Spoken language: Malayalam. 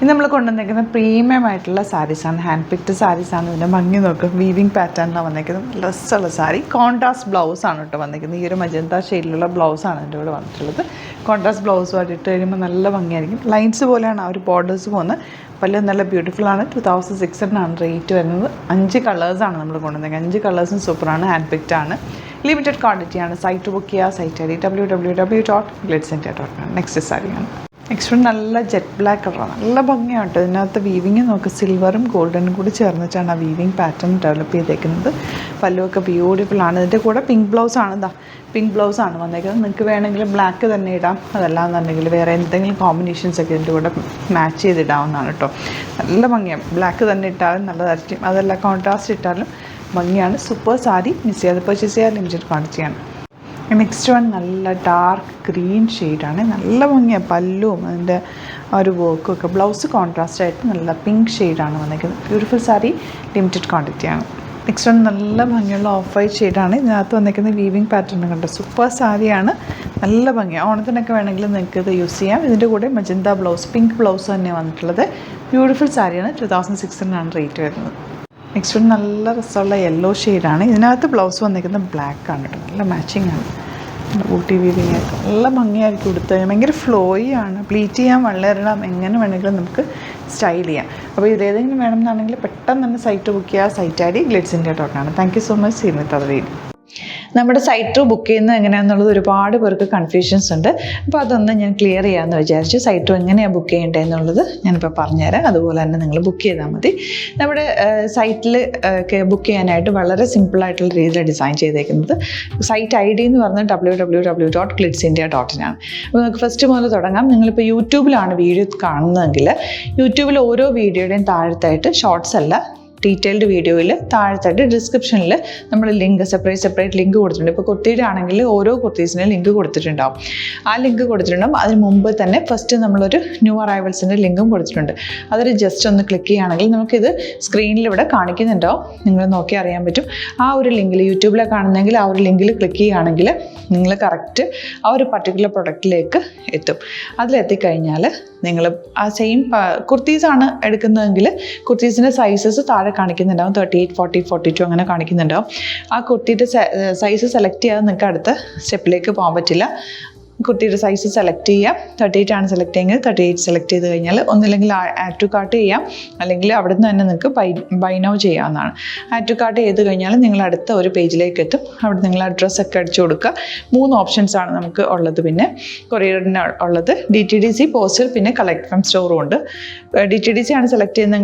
ഇത് നമ്മൾ കൊണ്ടുവന്നിരിക്കുന്ന പ്രീമിയം ആയിട്ടുള്ള സാരീസാണ്, ഹാൻഡ് പിക്ഡ് സാരീസാണ്. ഇതിൻ്റെ ഭംഗി നോക്കും, വീവിങ് പാറ്റേണിലാണ് വന്നിരിക്കുന്നത്. നല്ല രസമുള്ള സാരി. കോൺട്രാസ്റ്റ് ബ്ലൗസാണ് കേട്ടോ വന്നിരിക്കുന്നത്. ഈ ഒരു മജന്ത ഷെയ്ഡിലുള്ള ബ്ലൗസാണ് എൻ്റെ കൂടെ വന്നിട്ടുള്ളത്. കോൺട്രാസ്റ്റ് ബ്ലൗസുമായിട്ട് ഇട്ട് കഴിയുമ്പോൾ നല്ല ഭംഗിയായിരിക്കും. ലൈൻസ് പോലെയാണ് ആ ഒരു ബോർഡേഴ്സ് പോകുന്നത്. പല്ല് നല്ല ബ്യൂട്ടിഫുൾ ആണ്. 2600 റേറ്റ് വരുന്നത്. 5 കളേഴ്സാണ് നമ്മൾ കൊണ്ടുവന്നിരിക്കുന്നത്. 5 കളേഴ്സും സൂപ്പറാണ്, ഹാൻഡ് പിക്ഡ് ആണ്. ലിമിറ്റഡ് ക്വാണ്ടിറ്റിയാണ്. സൈറ്റ് ബുക്ക് ചെയ്യുക. Site I D www.glitzindia.com. Next സാരിയാണ്. നെക്സ്റ്റ് നല്ല ജെറ്റ് ബ്ലാക്ക് കളറാണ്. നല്ല ഭംഗിയാണ് കേട്ടോ. ഇതിനകത്ത് വീവിങ് നോക്ക്, സിൽവറും ഗോൾഡനും കൂടി ചേർന്നിട്ടാണ് ആ വീവിങ് പാറ്റേൺ ഡെവലപ്പ് ചെയ്തേക്കുന്നത്. പല്ലുമൊക്കെ ബ്യൂട്ടിഫുൾ ആണ്. ഇതിൻ്റെ കൂടെ പിങ്ക് ബ്ലൗസാണ്. പിങ്ക് ബ്ലൗസാണ് വന്നേക്കുന്നത്. നിങ്ങൾക്ക് വേണമെങ്കിൽ ബ്ലാക്ക് തന്നെ ഇടാം, അതല്ലാന്നുണ്ടെങ്കിൽ വേറെ എന്തെങ്കിലും കോമ്പിനേഷൻസ് ഒക്കെ ഇതിൻ്റെ കൂടെ മാച്ച് ചെയ്തിടാവുന്നതാണ് കേട്ടോ. നല്ല ഭംഗിയാണ്. ബ്ലാക്ക് തന്നെ ഇട്ടാലും നല്ലതായിരിക്കും, അതല്ല കോൺട്രാസ്റ്റ് ഇട്ടാലും ഭംഗിയാണ്. സൂപ്പർ സാരി. മിസ് ചെയ്യാതെ പർച്ചേസ് ചെയ്യാൻ. ലിമിറ്റഡ് ക്വാണ്ടിറ്റിയാണ്. നെക്സ്റ്റ് വൺ നല്ല ഡാർക്ക് ഗ്രീൻ ഷെയ്ഡാണ്. നല്ല ഭംഗിയാണ്. പല്ലും അതിൻ്റെ ആ ഒരു വർക്കും ഒക്കെ. ബ്ലൗസ് കോൺട്രാസ്റ്റ് ആയിട്ട് നല്ല പിങ്ക് ഷെയ്ഡാണ് വന്നിരിക്കുന്നത്. ബ്യൂട്ടിഫുൾ സാരി. ലിമിറ്റഡ് ക്വാണ്ടിറ്റിയാണ്. നെക്സ്റ്റ് വൺ നല്ല ഭംഗിയുള്ള ഓഫ് വൈറ്റ് ഷെയ്ഡാണ്. ഇതിനകത്ത് വന്നിരിക്കുന്ന വീവിങ് പാറ്റേൺ കണ്ടോ. സൂപ്പർ സാരിയാണ്. നല്ല ഭംഗിയാണ്. ഓണത്തിനൊക്കെ വേണമെങ്കിൽ നിങ്ങൾക്ക് ഇത് യൂസ് ചെയ്യാം. ഇതിൻ്റെ കൂടെ മജന്ത ബ്ലൗസ്, പിങ്ക് ബ്ലൗസ് തന്നെയാണ് വന്നിട്ടുള്ളത്. ബ്യൂട്ടിഫുൾ സാരിയാണ്. 2600 റേറ്റ് വരുന്നത്. നെക്സ്റ്റ് വൺ നല്ല രസമുള്ള യെല്ലോ ഷെയ്ഡാണ്. ഇതിനകത്ത് ബ്ലൗസ് വന്നിരിക്കുന്നത് ബ്ലാക്ക് ആണ് കേട്ടോ. നല്ല മാച്ചിങ് ആണ്. ഊട്ടി വീവിങ് ആയിട്ട് നല്ല ഭംഗിയായിരിക്കും. കൊടുത്ത് ഭയങ്കര ഫ്ലോയി ആണ്. പ്ലീറ്റ് ചെയ്യാൻ വളരണം, എങ്ങനെ വേണമെങ്കിലും നമുക്ക് സ്റ്റൈൽ ചെയ്യാം. അപ്പോൾ ഇതേതെങ്കിലും വേണമെന്നാണെങ്കിൽ പെട്ടെന്ന് തന്നെ സൈറ്റ് ബുക്ക് ചെയ്യുക. Site I D glitzindia.com. Thank you so much. See you with other video. നമ്മുടെ സൈറ്റ് ബുക്ക് ചെയ്യുന്നത് എങ്ങനെയാണെന്നുള്ളത് ഒരുപാട് പേർക്ക് കൺഫ്യൂഷൻസ് ഉണ്ട്. അപ്പോൾ അതൊന്ന് ഞാൻ ക്ലിയർ ചെയ്യാമെന്ന് വിചാരിച്ചു. സൈറ്റ് എങ്ങനെയാണ് ബുക്ക് ചെയ്യേണ്ടത് എന്നുള്ളത് ഞാനിപ്പോൾ പറഞ്ഞുതരാം. അതുപോലെ തന്നെ നിങ്ങൾ ബുക്ക് ചെയ്താൽ മതി. നമ്മുടെ സൈറ്റിൽ ബുക്ക് ചെയ്യാനായിട്ട് വളരെ സിമ്പിളായിട്ടുള്ള രീതിയിൽ ഡിസൈൻ ചെയ്തേക്കുന്നത്. സൈറ്റ് ഐ ഡി എന്ന് പറഞ്ഞാൽ www.glitzindia.in ആണ്. അപ്പോൾ നമുക്ക് ഫസ്റ്റ് മുതൽ തുടങ്ങാം. നിങ്ങളിപ്പോൾ യൂട്യൂബിലാണ് വീഡിയോ കാണുന്നതെങ്കിൽ യൂട്യൂബിൽ ഓരോ വീഡിയോയുടെയും താഴത്തായിട്ട് ഷോർട്സ് അല്ല, ഡീറ്റെയിൽഡ് വീഡിയോയിൽ താഴത്തായിട്ട് ഡിസ്ക്രിപ്ഷനിൽ നമ്മൾ ലിങ്ക് സെപ്പറേറ്റ് ലിങ്ക് കൊടുത്തിട്ടുണ്ട്. ഇപ്പോൾ കുർത്തിയുടെ ആണെങ്കിൽ ഓരോ കുർത്തീസിനും ലിങ്ക് കൊടുത്തിട്ടുണ്ടാവും. ആ ലിങ്ക് കൊടുത്തിട്ടുണ്ടാവും. അതിന് മുമ്പ് തന്നെ ഫസ്റ്റ് നമ്മളൊരു ന്യൂ അറൈവൽസിൻ്റെ ലിങ്കും കൊടുത്തിട്ടുണ്ട്. അതൊരു ജസ്റ്റ് ഒന്ന് ക്ലിക്ക് ചെയ്യുകയാണെങ്കിൽ നമുക്കിത് സ്ക്രീനിൽ ഇവിടെ കാണിക്കുന്നുണ്ടാവും. നിങ്ങൾ നോക്കി അറിയാൻ പറ്റും. ആ ഒരു ലിങ്കിൽ യൂട്യൂബിലെ കാണുന്നെങ്കിൽ ആ ഒരു ലിങ്കിൽ ക്ലിക്ക് ചെയ്യുകയാണെങ്കിൽ നിങ്ങൾ കറക്റ്റ് ആ ഒരു പർട്ടിക്കുലർ പ്രൊഡക്റ്റിലേക്ക് എത്തും. അതിലെത്തിക്കഴിഞ്ഞാൽ നിങ്ങൾ ആ സെയിം കുർത്തീസാണ് എടുക്കുന്നതെങ്കിൽ കുർത്തീസിൻ്റെ സൈസസ് താഴെ കാണിക്കുന്നുണ്ടാവും. 38, 40, 42 അങ്ങനെ കാണിക്കുന്നുണ്ടാവും. ആ കുർത്തിയുടെ സൈസ് സെലക്ട് ചെയ്യാതെ നിങ്ങൾക്ക് അടുത്ത സ്റ്റെപ്പിലേക്ക് പോകാൻ പറ്റില്ല. കുർത്തിയുടെ സൈസ് സെലക്ട് ചെയ്യാം. 38 ആണ് സെലക്ട് ചെയ്യുന്നത്. 38 സെലക്ട് ചെയ്ത് കഴിഞ്ഞാൽ ഒന്നില്ലെങ്കിൽ ആഡ് ടു കാർട്ട് ചെയ്യാം, അല്ലെങ്കിൽ അവിടെ നിന്ന് തന്നെ നിങ്ങൾക്ക് ബൈ നൗ ചെയ്യാവുന്നതാണ്. ആഡ് ടു കാർട്ട് ചെയ്ത് കഴിഞ്ഞാൽ നിങ്ങൾ അടുത്ത ഒരു പേജിലേക്ക് എത്തും. അവിടെ നിങ്ങൾ അഡ്രസ്സൊക്കെ അടിച്ചു കൊടുക്കുക. 3 ഓപ്ഷൻസാണ് നമുക്ക് ഉള്ളത്. പിന്നെ കൊറിയറിന് ഉള്ളത് DTDC, പോസ്റ്റൽ, പിന്നെ കളക്ട് ഫ്രം സ്റ്റോറും ഉണ്ട്. DTDC ആണ് സെലക്ട് ചെയ്യുന്നതെങ്കിൽ